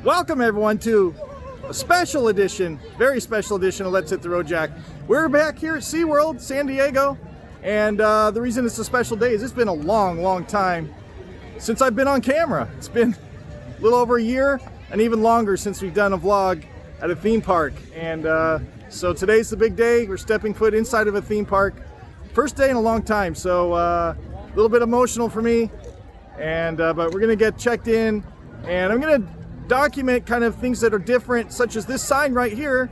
Welcome everyone to a special edition, very special edition of Let's Hit the Road Jack. We're back here at SeaWorld, San Diego, and the reason it's a special day is it's been a long time since I've been on camera. It's been a little over a year and even longer since we've done a vlog at a theme park. And so today's the big day. We're stepping foot inside of a theme park. First day in a long time, so a little bit emotional for me. And but we're gonna get checked in, and I'm gonna document kind of things that are different, such as this sign right here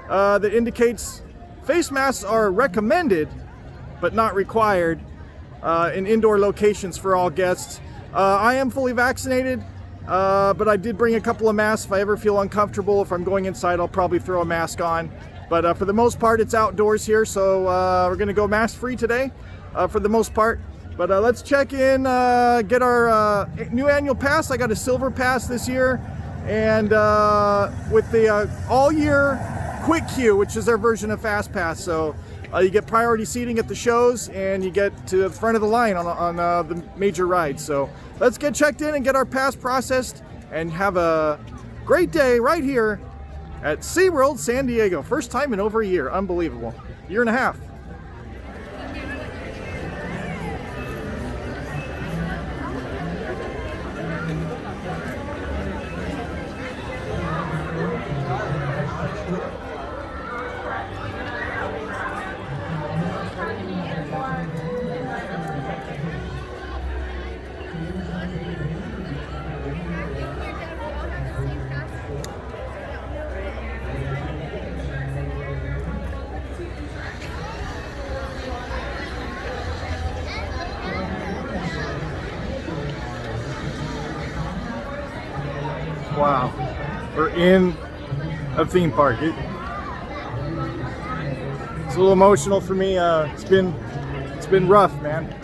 that indicates face masks are recommended but not required in indoor locations for all guests. I am fully vaccinated, but I did bring a couple of masks. If I ever feel uncomfortable, if I'm going inside, I'll probably throw a mask on. But for the most part, it's outdoors here, so we're gonna go mask free today for the most part. But let's check in, get our new annual pass. I got a silver pass this year, and with the all year quick queue, which is their version of fast pass. So you get priority seating at the shows, and you get to the front of the line on the major rides. So let's get checked in and get our pass processed and have a great day right here at SeaWorld San Diego. First time in over a year. Unbelievable. Year and a half. Wow, we're in a theme park. It's a little emotional for me. It's been rough, man.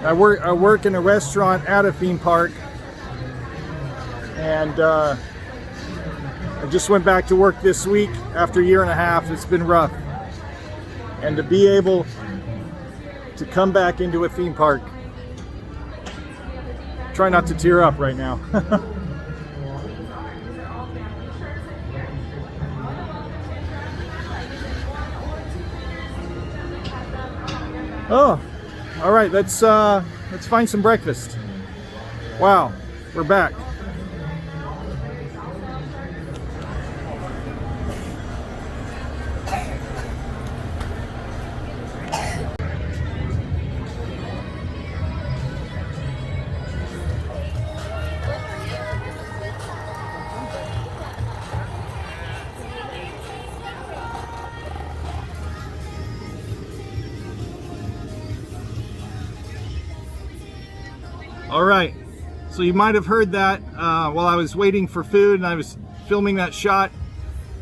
I work in a restaurant at a theme park, and I just went back to work this week after a year and a half. It's been rough, and to be able to come back into a theme park, try not to tear up right now. Oh, all right. Let's find some breakfast. Wow, we're back. All right, so you might have heard that while I was waiting for food and I was filming that shot,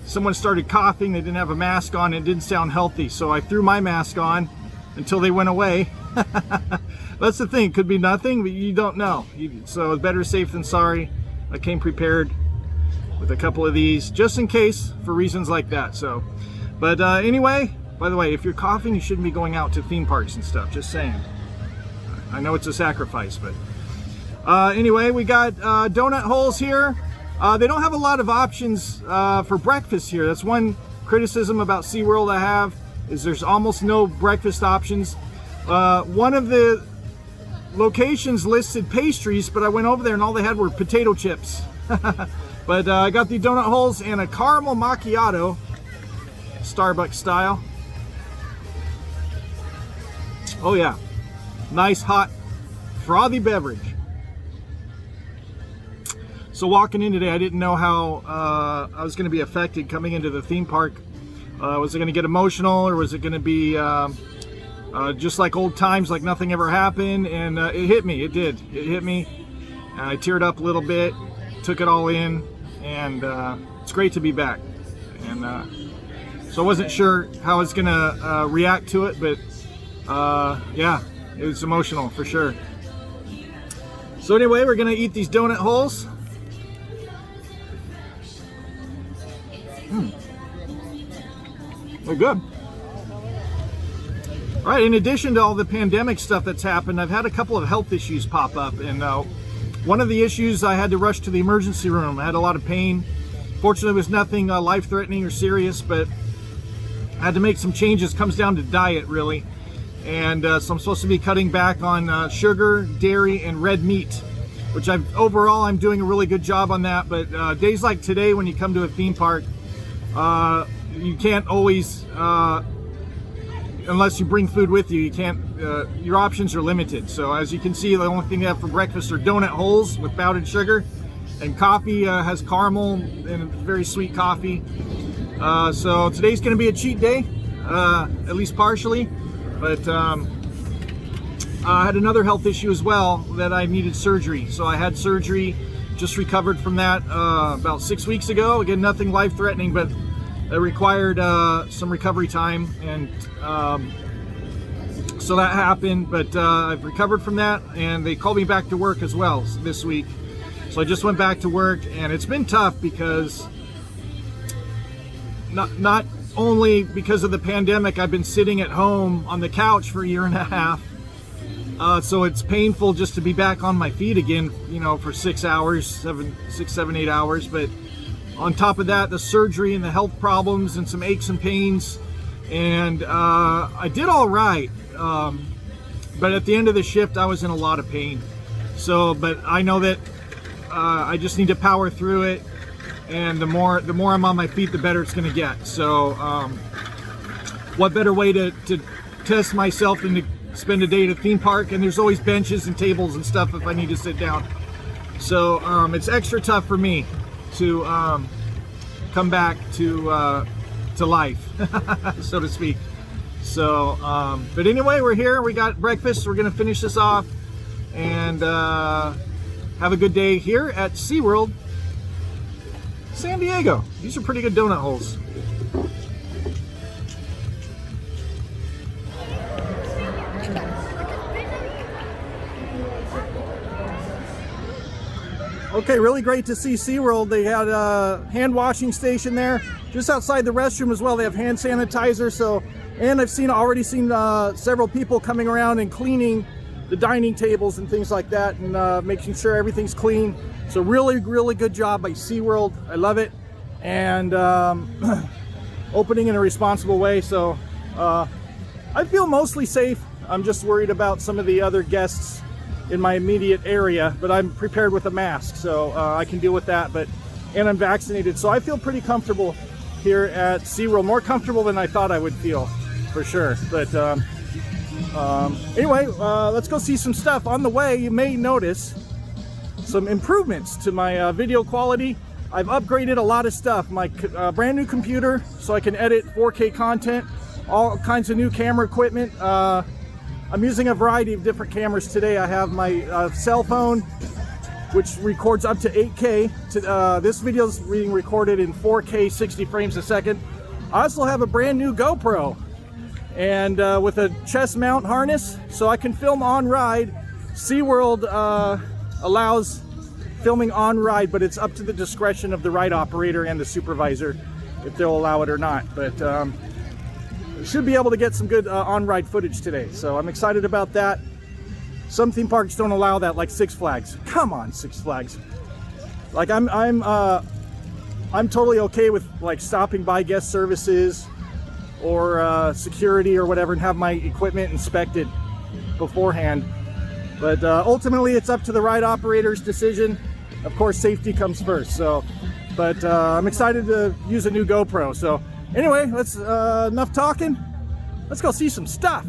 someone started coughing. They didn't have a mask on. It didn't sound healthy, so I threw my mask on until they went away. That's the thing, could be nothing, but you don't know. So better safe than sorry. I came prepared with a couple of these just in case, for reasons like that. So, but anyway, by the way, if you're coughing, you shouldn't be going out to theme parks and stuff, just saying. I know it's a sacrifice, but anyway, we got donut holes here. They don't have a lot of options for breakfast here. That's one criticism about SeaWorld I have, is there's almost no breakfast options. One of the locations listed pastries, but I went over there and all they had were potato chips. But I got the donut holes and a caramel macchiato, Starbucks style. Oh yeah, nice hot frothy beverage. So walking in today, I didn't know how I was going to be affected coming into the theme park. Was it going to get emotional, or was it going to be just like old times, like nothing ever happened? And it hit me. It did. It hit me. I teared up a little bit, took it all in, and it's great to be back. And so I wasn't sure how I was going to react to it, but yeah, it was emotional for sure. So anyway, we're going to eat these donut holes. They're good. All right, in addition to all the pandemic stuff that's happened, I've had a couple of health issues pop up, and One of the issues, I had to rush to the emergency room. I had a lot of pain. Fortunately, it was nothing life-threatening or serious, but I had to make some changes. Comes down to diet, really. And so I'm supposed to be cutting back on sugar, dairy, and red meat, which overall I'm doing a really good job on that. But days like today, when you come to a theme park, you can't always, unless you bring food with you, you can't, your options are limited. So as you can see, the only thing they have for breakfast are donut holes with powdered sugar, and coffee has caramel and very sweet coffee. So today's going to be a cheat day, at least partially. But I had another health issue as well, that I needed surgery. So I had surgery, just recovered from that about 6 weeks ago. Again, nothing life-threatening, but it required some recovery time, and so that happened. But I've recovered from that, and they called me back to work as well this week. So I just went back to work, and it's been tough because not only because of the pandemic, I've been sitting at home on the couch for a year and a half. So it's painful just to be back on my feet again, you know, for 6 hours, 7, 8 hours. But on top of that, the surgery and the health problems and some aches and pains. And I did all right. But at the end of the shift, I was in a lot of pain. So, but I know that I just need to power through it. And the more I'm on my feet, the better it's going to get. So what better way to test myself than to spend a day at a theme park? And there's always benches and tables and stuff if I need to sit down. So it's extra tough for me to come back to life, so to speak. So but anyway, we're here, we got breakfast, we're going to finish this off and have a good day here at SeaWorld San Diego. These are pretty good donut holes. Okay, really great to see SeaWorld. They had a hand washing station there. Just outside the restroom as well, they have hand sanitizer. So, and I've already seen several people coming around and cleaning the dining tables and things like that, and making sure everything's clean. So really good job by SeaWorld. I love it. And opening in a responsible way. So I feel mostly safe. I'm just worried about some of the other guests in my immediate area, but I'm prepared with a mask, so I can deal with that. And I'm vaccinated, so I feel pretty comfortable here at SeaWorld. More comfortable than I thought I would feel, for sure. But anyway, let's go see some stuff. On the way, you may notice some improvements to my video quality. I've upgraded a lot of stuff. My brand new computer, so I can edit 4K content, all kinds of new camera equipment. I'm using a variety of different cameras today. I have my cell phone, which records up to 8K. This video is being recorded in 4K, 60 frames a second. I also have a brand new GoPro, and with a chest mount harness, so I can film on ride. SeaWorld allows filming on ride, but it's up to the discretion of the ride operator and the supervisor if they'll allow it or not. But should be able to get some good on-ride footage today, so I'm excited about that. Some theme parks don't allow that, like Six Flags. Come on, Six Flags. Like I'm totally okay with like stopping by guest services or security or whatever and have my equipment inspected beforehand. But ultimately, it's up to the ride operator's decision. Of course, safety comes first. So, but I'm excited to use a new GoPro. So. Anyway, let's enough talking. Let's go see some stuff.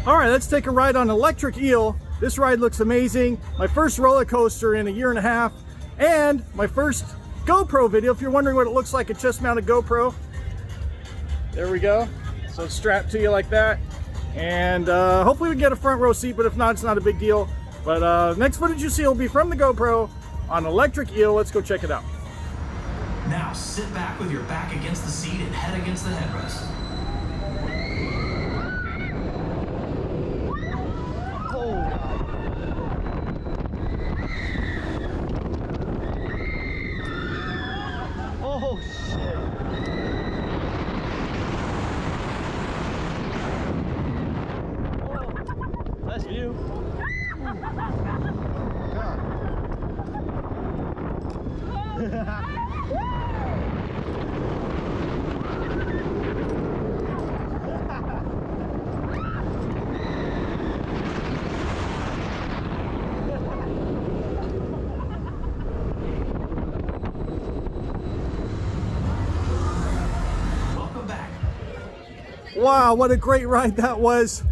All right, let's take a ride on Electric Eel. This ride looks amazing. My first roller coaster in a year and a half, and my first GoPro video. If you're wondering what it looks like, a chest mounted GoPro. There we go. So it's strapped to you like that. And hopefully we get a front row seat, but if not, it's not a big deal. But next footage you see will be from the GoPro on Electric Eel. Let's go check it out. Now sit back with your back against the seat and head against the headrest. Oh shit. Oh, nice view. Welcome back. Wow, what a great ride that was.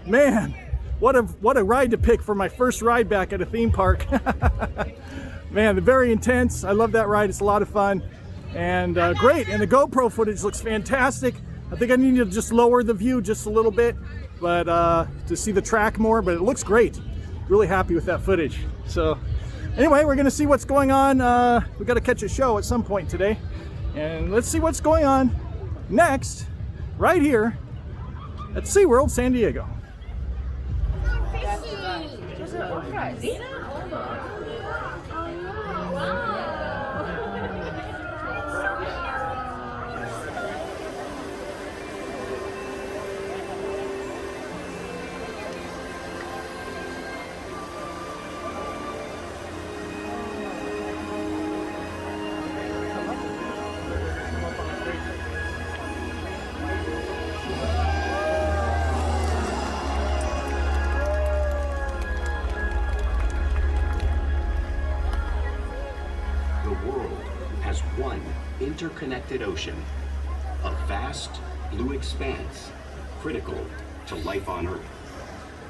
Man, what a ride to pick for my first ride back at a theme park. Man, very intense. I love that ride. It's a lot of fun and great. And the GoPro footage looks fantastic. I think I need to just lower the view just a little bit, but to see the track more, but it looks great. Really happy with that footage. So anyway, we're gonna see what's going on. We gotta catch a show at some point today. And let's see what's going on next, right here at SeaWorld San Diego. One interconnected ocean, a vast blue expanse critical to life on Earth.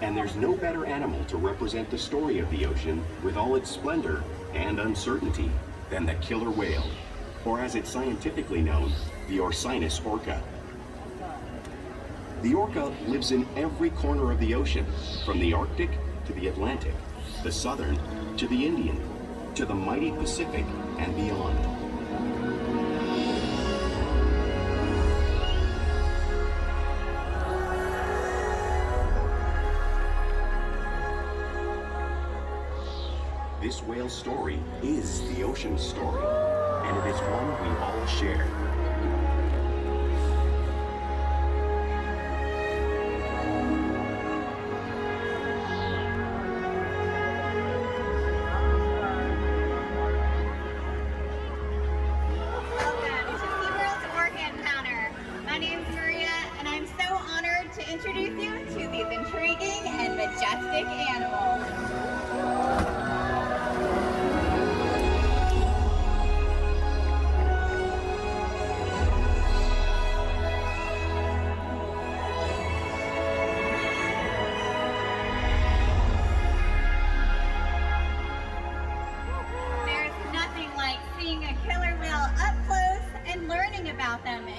And there's no better animal to represent the story of the ocean with all its splendor and uncertainty than the killer whale, or as it's scientifically known, the Orcinus orca. The orca lives in every corner of the ocean, from the Arctic to the Atlantic, the Southern to the Indian, to the mighty Pacific and beyond. This whale's story is the ocean's story, and it is one we all share. Welcome to SeaWorld's Orca Encounter. My name's Maria, and I'm so honored to introduce you to these intriguing and majestic animals.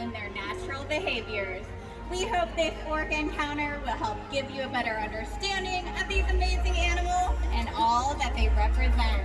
And their natural behaviors. We hope this Orca Encounter will help give you a better understanding of these amazing animals and all that they represent.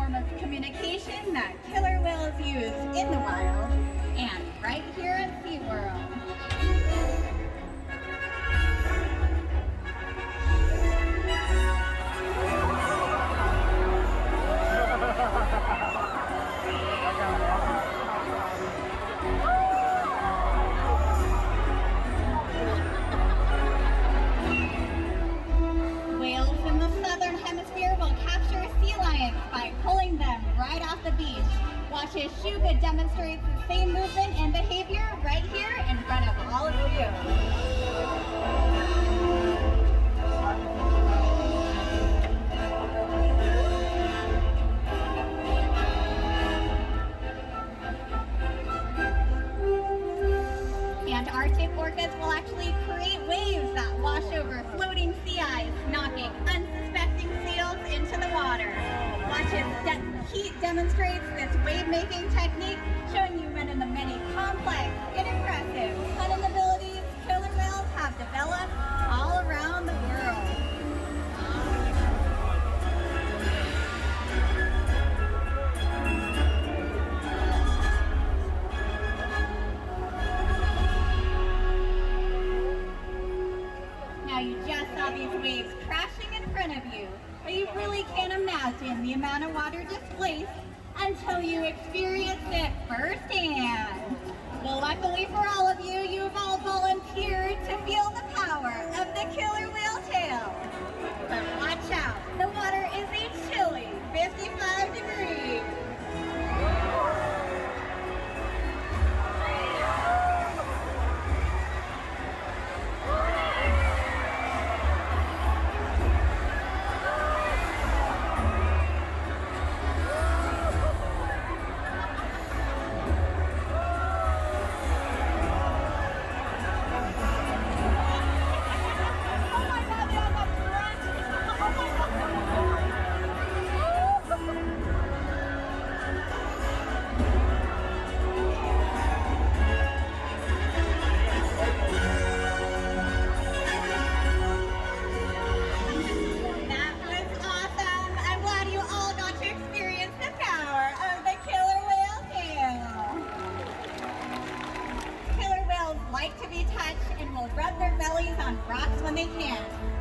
form of communication that killer whales use in the wild and right here at SeaWorld. Whales in the southern hemisphere will capture sea lions by pulling them right off the beach. Watch as Shuka demonstrates the same movement and behavior right here in front of all of you. Antarctic orcas will actually create waves that wash over floating sea ice, knocking unsuspecting seals into the water. Watch as Heat demonstrates this wave-making technique, showing you one of the many complex and impressive hunting abilities killer whales have developed all around the world. Now you just saw these waves crashing in front of you, but you really can't imagine the amount of water displaced until you experience it firsthand. Well, luckily for all of you, you've all volunteered to feel the power of the killer whale tail. But watch out, the water is a chilly 55 degrees.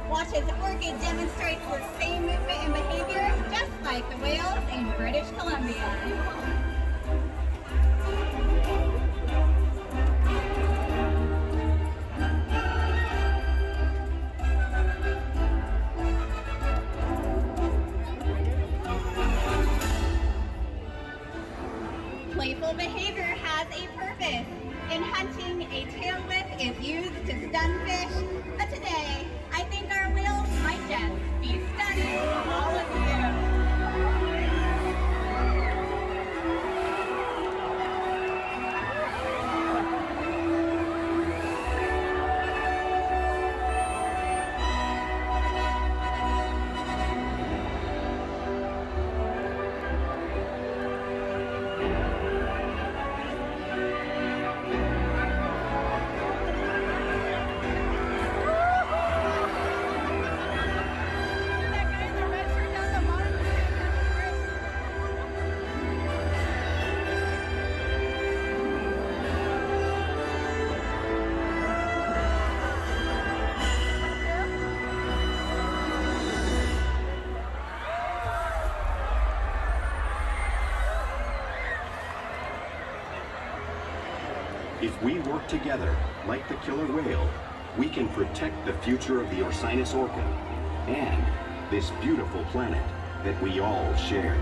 Watch as Orca demonstrates the same movement and behavior, just like the whales in British Columbia. Playful behavior has a purpose. In hunting, a tail whip is used to stun fish, but today, I think our whales might just be stunning all of you. If we work together, like the killer whale, we can protect the future of the Orcinus orca and this beautiful planet that we all share.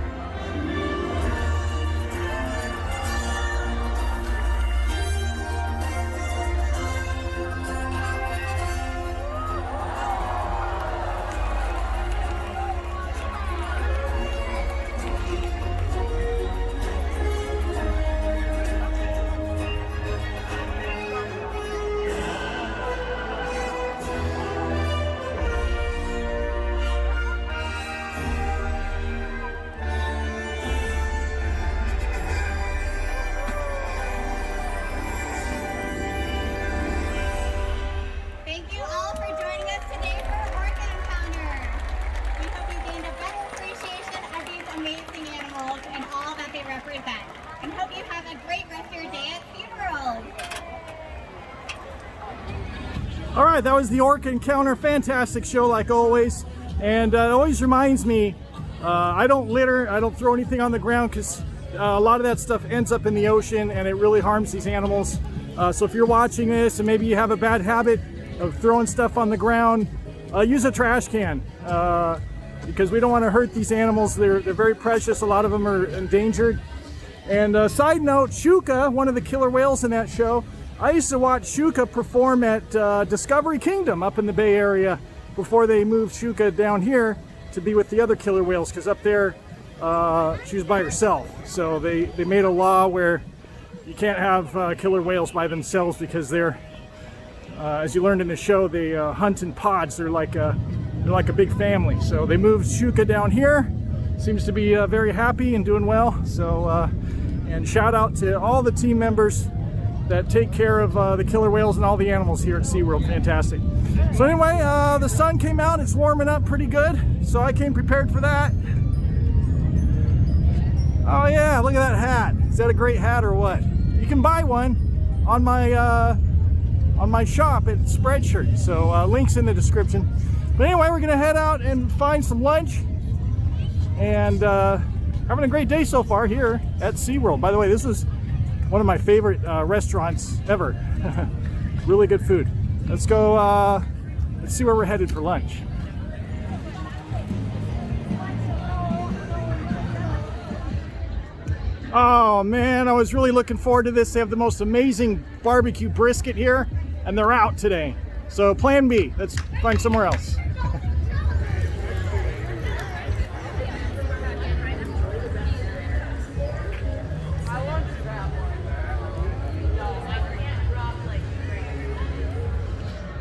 represent. And hope you have a great rest of your day at SeaWorld. All right, that was the Orca Encounter. Fantastic show like always. And it always reminds me, I don't litter, I don't throw anything on the ground because a lot of that stuff ends up in the ocean and it really harms these animals. So if you're watching this and maybe you have a bad habit of throwing stuff on the ground, use a trash can because we don't want to hurt these animals. They're very precious. A lot of them are endangered. And side note, Shuka, one of the killer whales in that show, I used to watch Shuka perform at Discovery Kingdom up in the Bay Area before they moved Shuka down here to be with the other killer whales, because up there she was by herself. So they made a law where you can't have killer whales by themselves because they're, as you learned in the show, they hunt in pods. They're like a big family. So they moved Shuka down here. Seems to be very happy and doing well. So and shout out to all the team members that take care of the killer whales and all the animals here at SeaWorld. Fantastic. So anyway, the sun came out. It's warming up pretty good. So I came prepared for that. Oh yeah, look at that hat. Is that a great hat or what? You can buy one on my shop at Spreadshirt. So links in the description. But anyway, we're gonna head out and find some lunch. And having a great day so far here at SeaWorld. By the way, this is one of my favorite restaurants ever. Really good food. Let's go, let's see where we're headed for lunch. Oh man, I was really looking forward to this. They have the most amazing barbecue brisket here, and they're out today. So plan B, let's find somewhere else.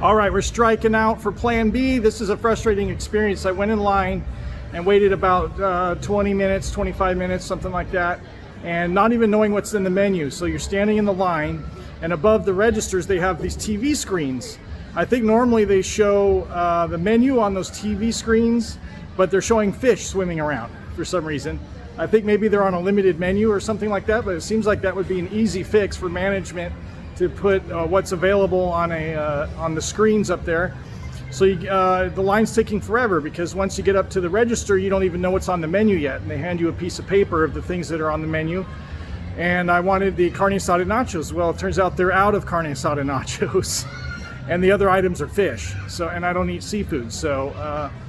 All right, we're striking out for plan B. This is a frustrating experience. I went in line and waited about 20 minutes, 25 minutes, something like that, and not even knowing what's in the menu. So you're standing in the line, and above the registers, they have these TV screens. I think normally they show the menu on those TV screens, but they're showing fish swimming around for some reason. I think maybe they're on a limited menu or something like that, but it seems like that would be an easy fix for management to put what's available on the screens up there. So the line's taking forever because once you get up to the register, you don't even know what's on the menu yet, and they hand you a piece of paper of the things that are on the menu. And I wanted the carne asada nachos. Well, it turns out they're out of carne asada nachos, and the other items are fish. So, and I don't eat seafood, so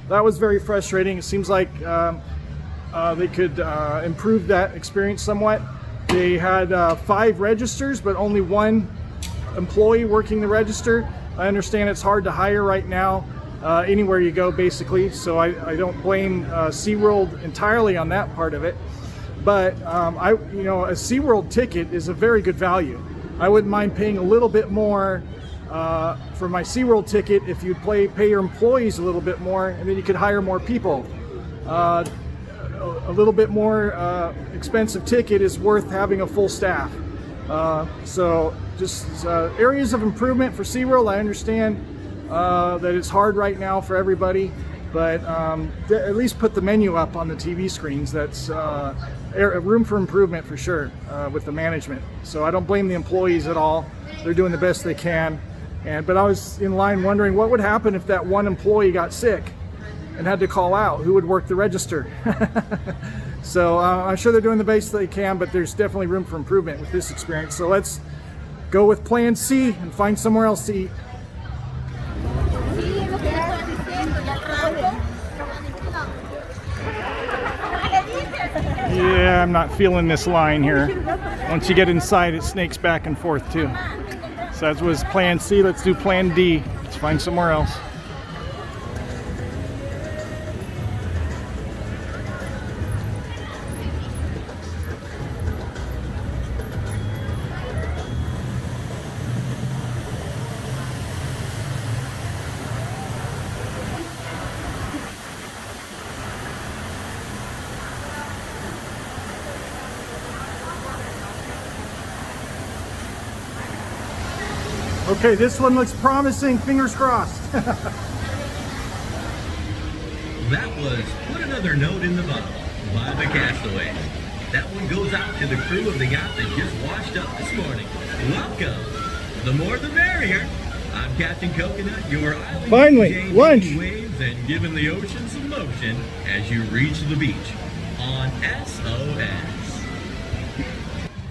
that was very frustrating. It seems like they could improve that experience somewhat. They had 5 registers, but only 1 employee working the register. I understand it's hard to hire right now anywhere you go, basically. So I don't blame SeaWorld entirely on that part of it. But a SeaWorld ticket is a very good value. I wouldn't mind paying a little bit more for my SeaWorld ticket if you'd pay your employees a little bit more, and then you could hire more people. A little bit more expensive ticket is worth having a full staff. So just areas of improvement for SeaWorld. I understand that it's hard right now for everybody, but at least put the menu up on the TV screens. That's room for improvement for sure with the management. So I don't blame the employees at all. They're doing the best they can. But I was in line wondering what would happen if that one employee got sick and had to call out. Who would work the register? So I'm sure they're doing the best they can, but there's definitely room for improvement with this experience. So let's go with plan C and find somewhere else to eat. Yeah, I'm not feeling this line here. Once you get inside, it snakes back and forth too. So that was plan C. Let's do plan D. Let's find somewhere else. Okay, this one looks promising. Fingers crossed. That was Put Another Note in the Bottle by the Castaways. That one goes out to the crew of the yacht that just washed up this morning. Welcome. The more the merrier. I'm Captain Coconut, your island Finally, DJ, lunch. leading waves and giving the ocean some motion as you reach the beach on SOS.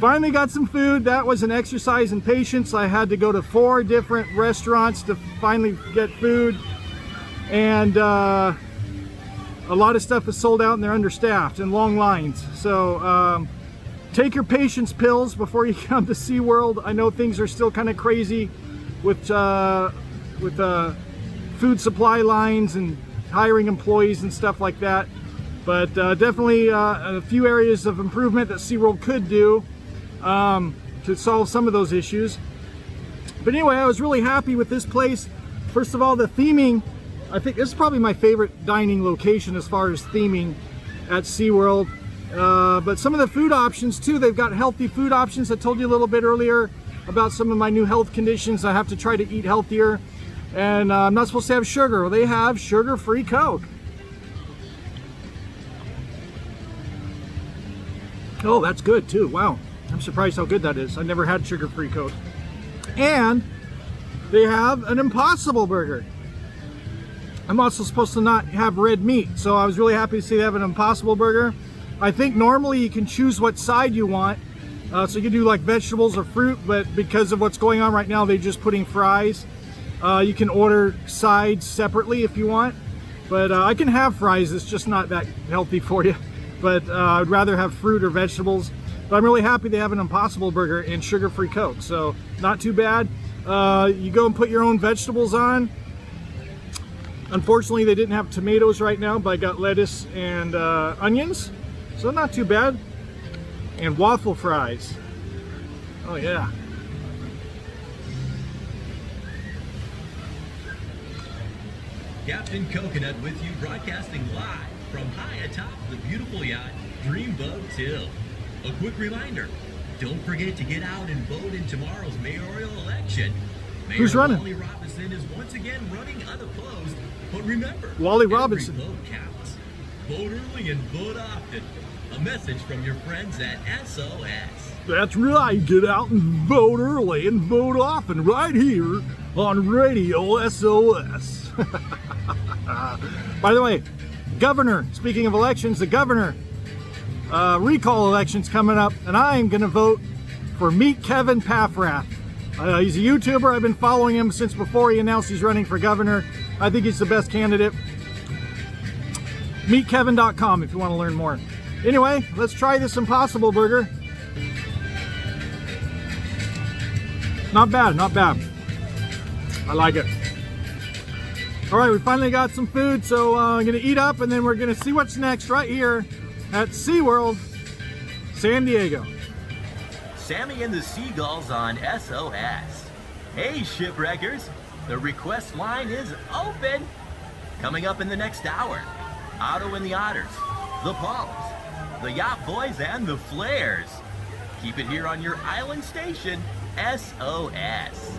Finally got some food. That was an exercise in patience. I had to go to 4 different restaurants to finally get food. And a lot of stuff is sold out and they're understaffed and long lines. So take your patience pills before you come to SeaWorld. I know things are still kind of crazy with food supply lines and hiring employees and stuff like that. But definitely a few areas of improvement that SeaWorld could do to solve some of those issues. But anyway, I was really happy with this place. First of all, the theming, I think this is probably my favorite dining location as far as theming at SeaWorld. But some of the food options too, they've got healthy food options. I told you a little bit earlier about some of my new health conditions. I have to try to eat healthier, and I'm not supposed to have sugar. Well, they have sugar-free Coke. Oh, that's good too. Wow, I'm surprised how good that is. I never had sugar-free Coke. And they have an Impossible Burger. I'm also supposed to not have red meat, so I was really happy to see they have an Impossible Burger. I think normally you can choose what side you want. So you can do like vegetables or fruit, but because of what's going on right now, they're just putting fries. You can order sides separately if you want, but I can have fries. It's just not that healthy for you. But I'd rather have fruit or vegetables. But I'm really happy they have an Impossible Burger and sugar-free Coke, so not too bad. You go and put your own vegetables on. Unfortunately, they didn't have tomatoes right now, but I got lettuce and onions, so not too bad. And waffle fries. Oh yeah. Captain Coconut with you, broadcasting live from high atop the beautiful yacht Dreamboat Hill. A quick reminder, don't forget to get out and vote in tomorrow's mayoral election. Mayor Who's running? Wally Robinson is once again running unopposed, but remember, Wally every Robinson. vote counts. Vote early and vote often. A message from your friends at SOS. That's right, get out and vote early and vote often right here on Radio SOS. By the way, governor, speaking of elections, the governor recall election's coming up, and I'm gonna vote for Meet Kevin Paffrath. He's a YouTuber. I've been following him since before he announced he's running for governor. I think he's the best candidate. MeetKevin.com if you want to learn more. Anyway, let's try this Impossible Burger. Not bad, not bad. I like it. All right, we finally got some food, so I'm gonna eat up and then we're gonna see what's next right here at SeaWorld, San Diego. Sammy and the Seagulls on SOS. Hey, shipwreckers, the request line is open. Coming up in the next hour, Otto and the Otters, the Palms, the Yacht Boys, and the Flares. Keep it here on your island station, SOS.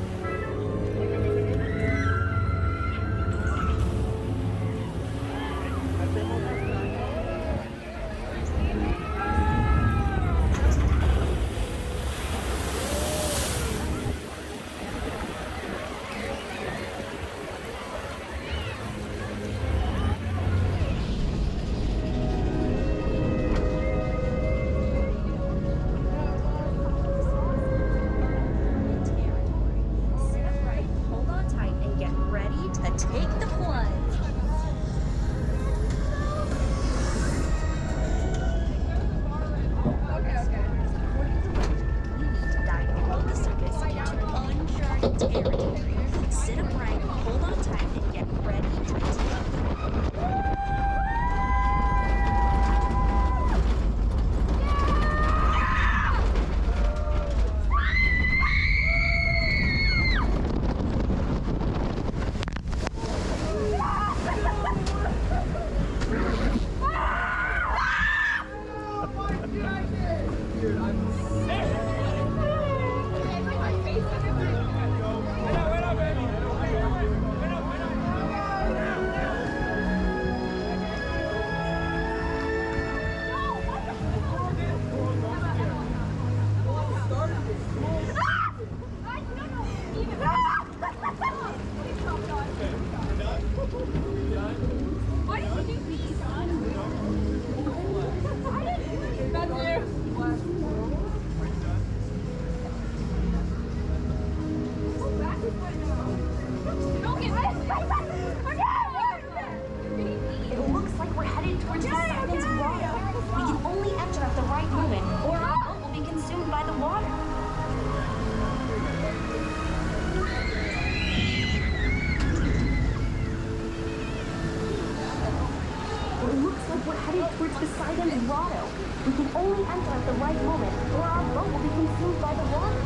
We can only enter at the right moment, or our boat will be consumed by the water.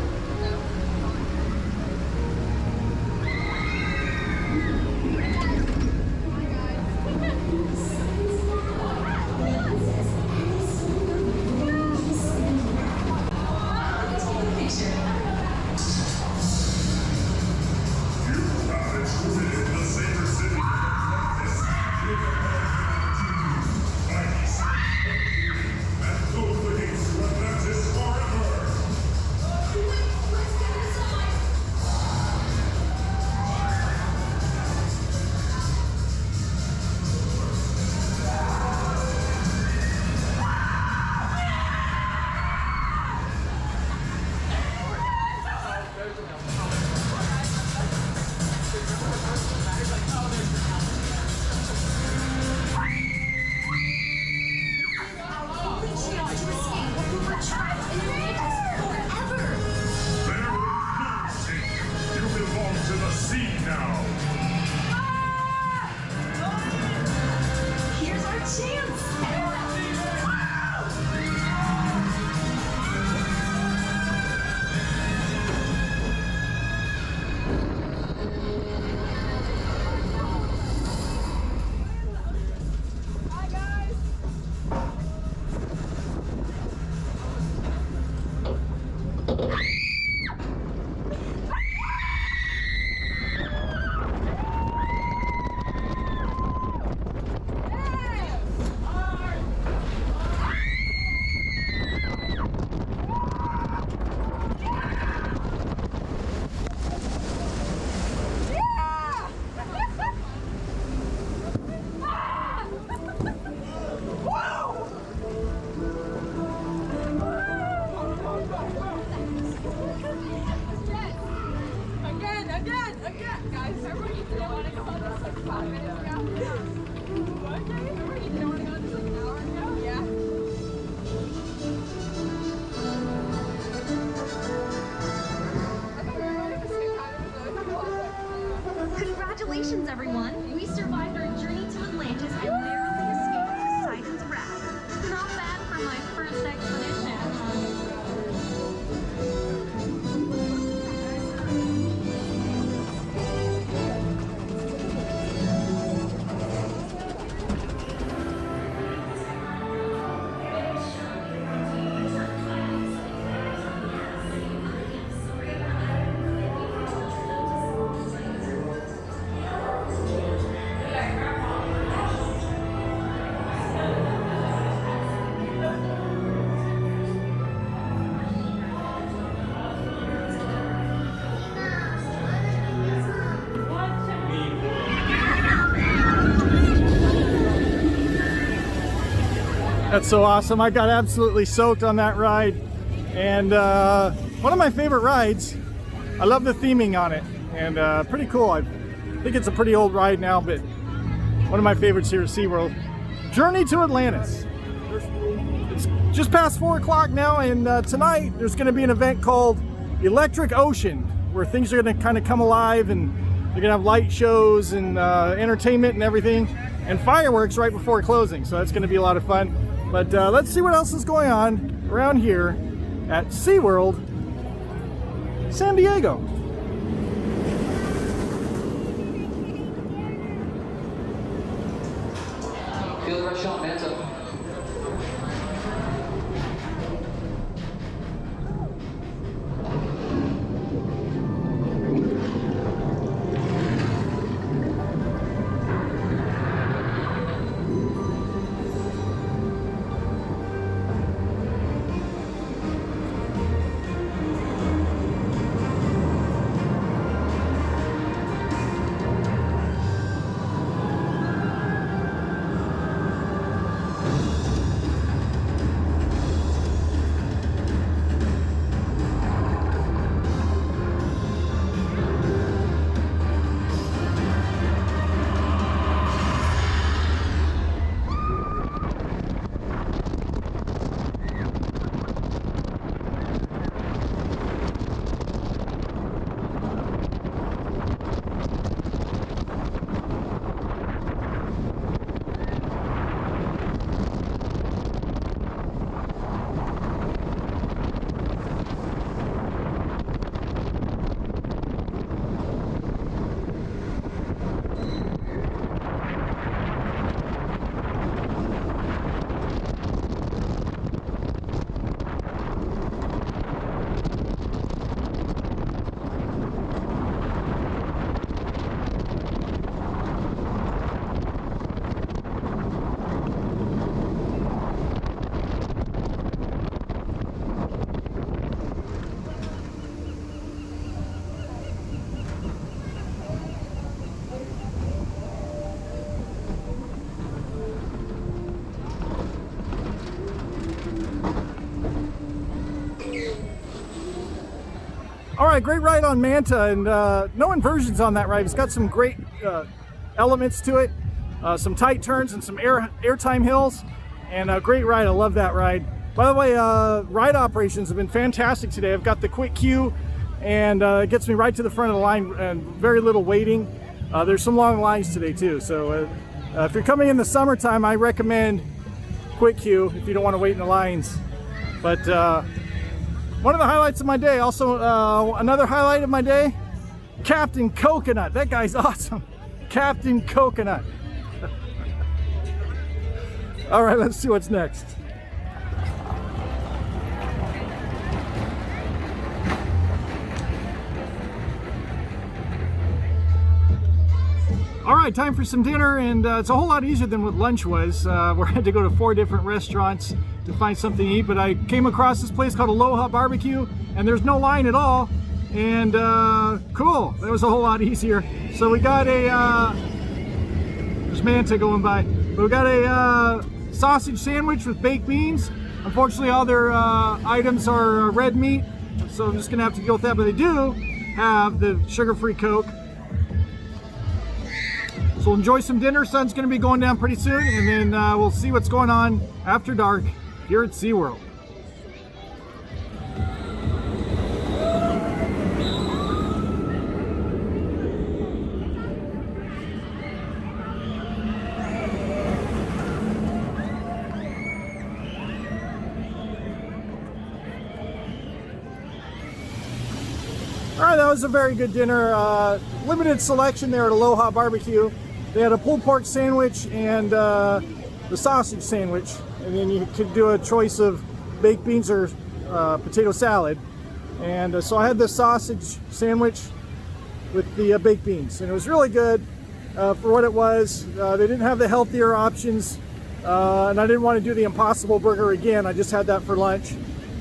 Congratulations, everyone! We survived our journey to Atlantis and narrowly escaped Poseidon's wrath. Not bad for my first expedition. That's so awesome. I got absolutely soaked on that ride. And one of my favorite rides. I love the theming on it. And pretty cool. I think it's a pretty old ride now, but one of my favorites here at SeaWorld. Journey to Atlantis. It's just past 4 o'clock now, and tonight there's going to be an event called Electric Ocean, where things are going to kind of come alive, and they're going to have light shows and entertainment and everything, and fireworks right before closing. So that's going to be a lot of fun. But let's see what else is going on around here at SeaWorld San Diego. Feel the rush on, Manta. right, great ride on Manta, and no inversions on that ride. It's got some great elements to it, some tight turns and some airtime hills, and a great ride. I love that ride. By the way, ride operations have been fantastic today. I've got the quick queue, and it gets me right to the front of the line and very little waiting. There's some long lines today too, so if you're coming in the summertime, I recommend quick queue if you don't want to wait in the lines. But one of the highlights of my day, also another highlight of my day, Captain Coconut. That guy's awesome. Captain Coconut. All right, let's see what's next. All right, time for some dinner, and it's a whole lot easier than what lunch was. We had to go to 4 different restaurants to find something to eat, but I came across this place called Aloha BBQ, and there's no line at all, and cool, that was a whole lot easier. So we got there's Manta going by, but we got a sausage sandwich with baked beans. Unfortunately, all their items are red meat, so I'm just gonna have to go with that, but they do have the sugar-free Coke. So we'll enjoy some dinner. Sun's going to be going down pretty soon, and then we'll see what's going on after dark here at SeaWorld. All right, that was a very good dinner. Limited selection there at Aloha BBQ. They had a pulled pork sandwich and the sausage sandwich, and then you could do a choice of baked beans or potato salad. And so I had the sausage sandwich with the baked beans, and it was really good for what it was. They didn't have the healthier options, and I didn't want to do the Impossible Burger again. I just had that for lunch.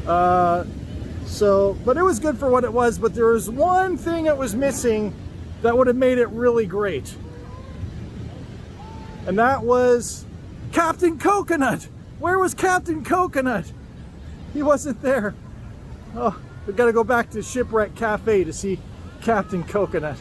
But it was good for what it was, but there was one thing that was missing that would have made it really great. And that was Captain Coconut. Where was Captain Coconut? He wasn't there. Oh, we gotta go back to Shipwreck Cafe to see Captain Coconut.